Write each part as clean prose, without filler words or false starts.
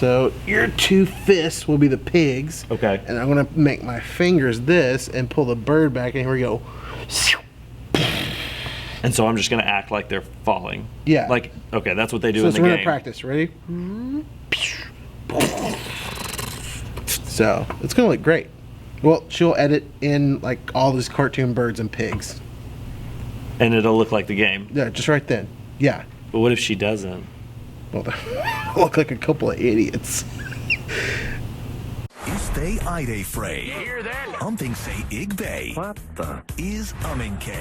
So your two fists will be the pigs. Okay. And I'm gonna make my fingers this and pull the bird back, and here we go. And so I'm just gonna act like they're falling. Yeah. Like, okay, that's what they do So in the we're game. gonna practice. Ready? So it's gonna look great. Well, she'll edit in like all these cartoon birds and pigs. And it'll look like the game. Yeah, just right then. Yeah. But what if she doesn't? Well, they'll look like a couple of idiots. Is they ide frey? Hear that? Umthing say ig bay. What the? Is umming k.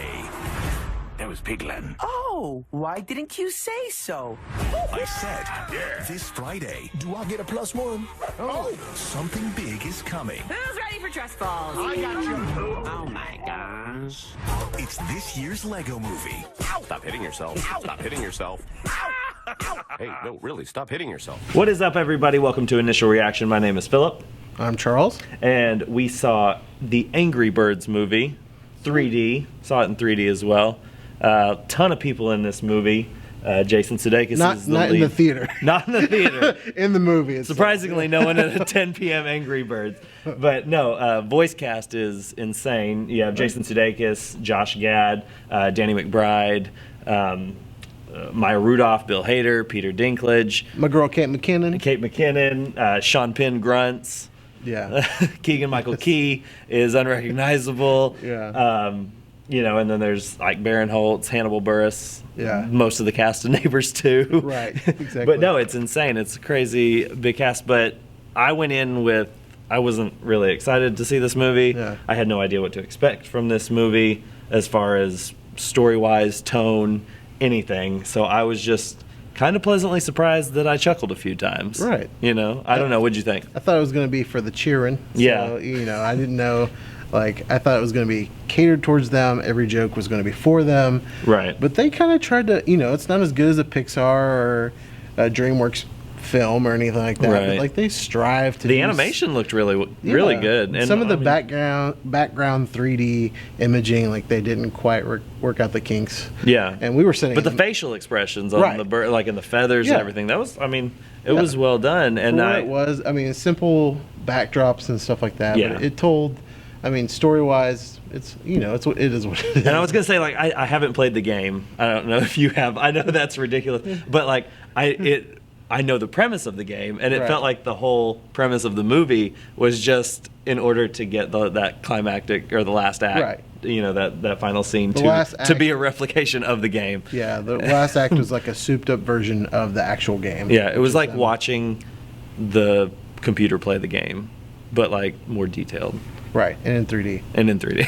That was Pigland. Oh, why didn't you say so? I said, this Friday, Do I get a +1? oh, something big is coming. Who's ready for trust falls? I got you. Oh my gosh. It's this year's Lego movie. Stop hitting yourself. Stop hitting yourself. Hey, no, really, stop hitting yourself. What is up, everybody? Welcome to Initial Reaction. My name is Philip, I'm Charles. and we saw the Angry Birds movie, 3D. Saw it in 3D as well. Ton of people in this movie. Jason Sudeikis Not is the not lead. in the theater. Not in the theater. In the movie. It's Surprisingly, no one at a 10 p.m. Angry Birds. But no, voice cast is insane. You have Jason Sudeikis, Josh Gad, Danny McBride, Maya Rudolph, Bill Hader, Peter Dinklage, my girl Kate McKinnon. Kate McKinnon, Sean Penn grunts. Yeah. Keegan Michael Key is unrecognizable. Yeah. You know, and then there's like Baron Holtz, Hannibal Buress. Yeah. Most of the cast of Neighbors too. Right, exactly. But no, it's insane. It's a crazy big cast. But I went in with, I wasn't really excited to see this movie. Yeah. I had no idea what to expect from this movie as far as story-wise, tone, anything. So I was just kind of pleasantly surprised that I chuckled a few times. Right. You know, I don't know. What'd you think? I thought it was going to be for the cheering. Yeah. So, you know, I didn't know. Like, I thought it was going to be catered towards them. Every joke was going to be for them. Right. But they kind of tried to, you know, it's not as good as a Pixar or a DreamWorks film or anything like that. Right. But, like, they strive to The do animation looked really Yeah. good. And some of the I mean, background 3D imaging, like, they didn't quite work out the kinks. Yeah. And we were sitting But the in- facial expressions on Right. the bird, like in the feathers Yeah. and everything, that was, I mean, it Yeah. was well done. And for what I, it was, I mean, simple backdrops and stuff like that. Yeah. But it told, I mean, story-wise, it's, you know, it's what it is. What it is. and I was gonna say, like, I haven't played the game. I don't know if you have. I know that's ridiculous, but like, I know the premise of the game, and it Right. felt like the whole premise of the movie was just in order to get that climactic or the last act. Right. You know, that final scene The last to be act- a replication of the game. Yeah, the last act was like a souped-up version of the actual game. Yeah, it was which is, like watching the computer play the game, but like more detailed right, and in 3D. and in 3D.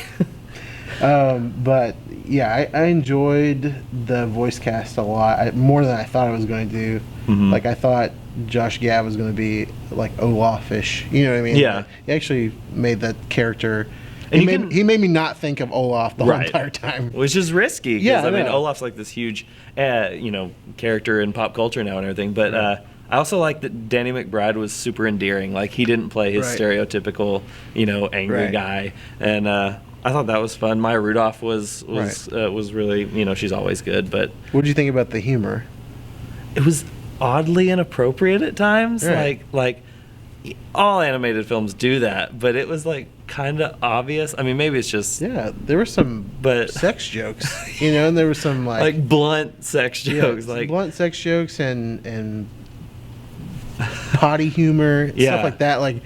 But yeah, I enjoyed the voice cast a lot, more than I thought I was going to do. Mhm. Like, I thought Josh Gad was going to be like Olaf-ish. You know what I mean? Yeah. He actually made that character. And He made me not think of Olaf the whole Right. entire time. Which is risky. 'Cause, Yeah, I I mean, know. Olaf's like this huge, you know, character in pop culture now and everything. But I also like that Danny McBride was super endearing. Like, he didn't play his Right. stereotypical, you know, angry Right. guy. And I thought that was fun. Maya Rudolph was really, you know, she's always good. But What did you think about the humor? it was oddly inappropriate at times. Right. Like all animated films do that, but it was like kind of obvious. I mean, maybe it's just Yeah, there were some But- sex jokes, you know, and there was some like blunt sex yeah, jokes. some Like, blunt sex jokes and potty humor, Yeah. stuff like that. Like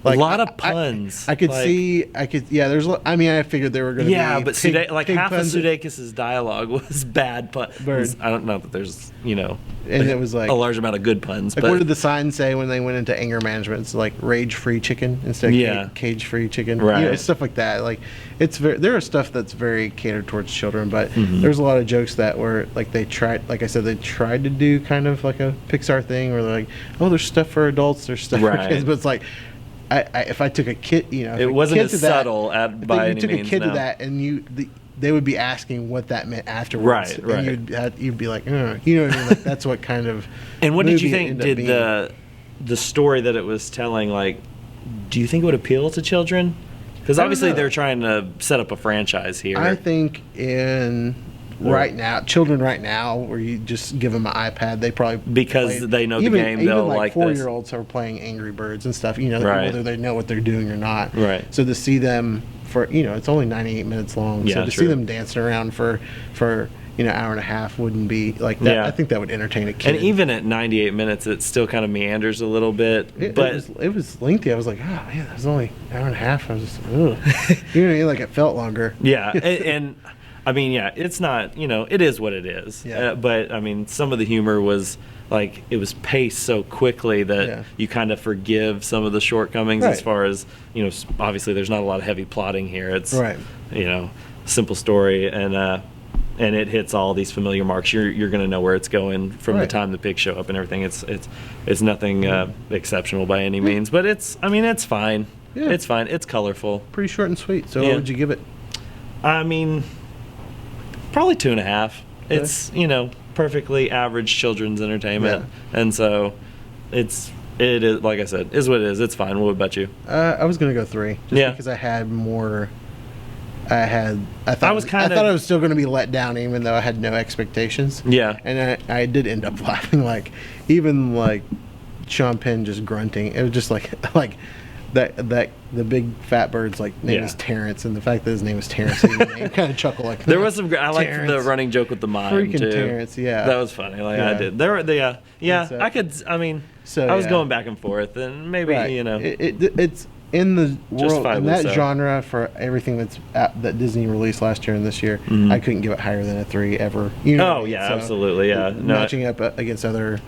a lot of puns. I could Like- see. Yeah. I mean, I figured there were going to Yeah, be. but pig, like pig half of puns. Sudeikis' dialogue was bad puns. Bird. I don't know that there's, you know, And it was like- a large amount of good puns. Like, but what did the sign say when they went into anger management? It's like rage-free chicken instead of Yeah. cage-free chicken. Right. You know, stuff like that. Like, it's there are stuff that's very catered towards children, but Mm-hmm. there's a lot of jokes that were like they tried. Like I said, they tried to do kind of like a Pixar thing where they're like, oh, there's stuff for adults, there's stuff Right. for kids, but it's like. If I took a kid, you know, if It a wasn't kid as to that- subtle by you any took means, a kid no. to that, and they would be asking what that meant afterwards. Right, right. And you'd be like, you know what I mean? Like, that's what kind of. and what did you movie it think? ended up Did being. the story that it was telling, like, do you think it would appeal to children? Because I don't obviously know. they're trying to set up a franchise here. I think in right now, children right now, where you just give them an iPad, they probably Because they know the game, Even they'll like like this. 4-year-olds are playing Angry Birds and stuff. Right. Whether they know what they're doing or not. Right. So to see them for it's only 98 minutes long. Yeah, so to true. see them dancing around for hour and a half wouldn't be like that. Yeah. I think that would entertain a kid. And even at 98 minutes, it still kind of meanders a little bit. But it was lengthy. I was like, oh man, that was only an hour and a half. I was just, ugh. You know what I mean? Like it felt longer. yeah, and I mean, yeah, it's not, it is what it is. Yeah. But I mean, some of the humor was like it was paced so quickly that Yeah. you kind of forgive some of the shortcomings as Right. far as obviously there's not a lot of heavy plotting here. It's Right. Simple story and it hits all these familiar marks. You're going to know where it's going from the Right. time the pigs show up and everything. It's nothing exceptional by any means, but it's fine. Yeah. It's fine. It's colorful. Pretty short and sweet. So Yeah. what would you give it? I mean, probably 2.5. Okay. It's perfectly average children's entertainment, and so it is, like I said, is what it is. It's fine. What about you? I was gonna go 3. Just Yeah. because I had more. I thought I was kinda- I thought I was still going to be let down, even though I had no expectations. Yeah. And I did end up laughing, even Sean Penn just grunting. It was just like that the big fat bird's name Yeah. is Terrence, and the fact that his name is Terrence, I kind of chuckle like There was some. I liked the Terrence. running joke with the mime Freaking too. Terrence, yeah. That was funny. I Yeah. did. There were yeah. So- I could. I mean, So, I was yeah. going back and forth, and maybe Right. It's in the world in Justifiably that so. genre for everything that Disney released last year and this year. I couldn't give it higher than a 3 ever. You know what I Mm-hmm. Oh mean? yeah, So, absolutely. Yeah. No, matching up against other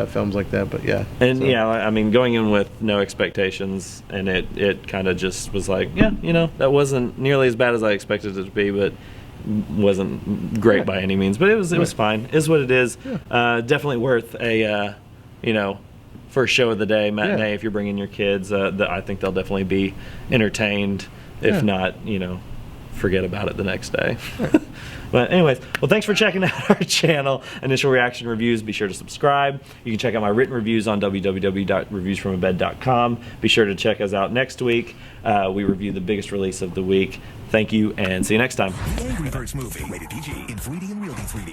films like that, but yeah. And So, yeah, I mean, going in with no expectations, and it kind of just was like, yeah, that wasn't nearly as bad as I expected it to be, but wasn't great Right. by any means. But it was Right. fine. Is what it is. Definitely worth a first show of the day matinee Yeah. if you're bringing your kids. I think they'll definitely be entertained. If Yeah. not, forget about it the next day. But anyways, well, thanks for checking out our channel, Initial Reaction Reviews. Be sure to subscribe. You can check out my written reviews on www.reviewsfromabed.com. Be sure to check us out next week. We review the biggest release of the week. Thank you, and see you next time. The Angry Birds movie. Rated PG in 3D and Real D 3D.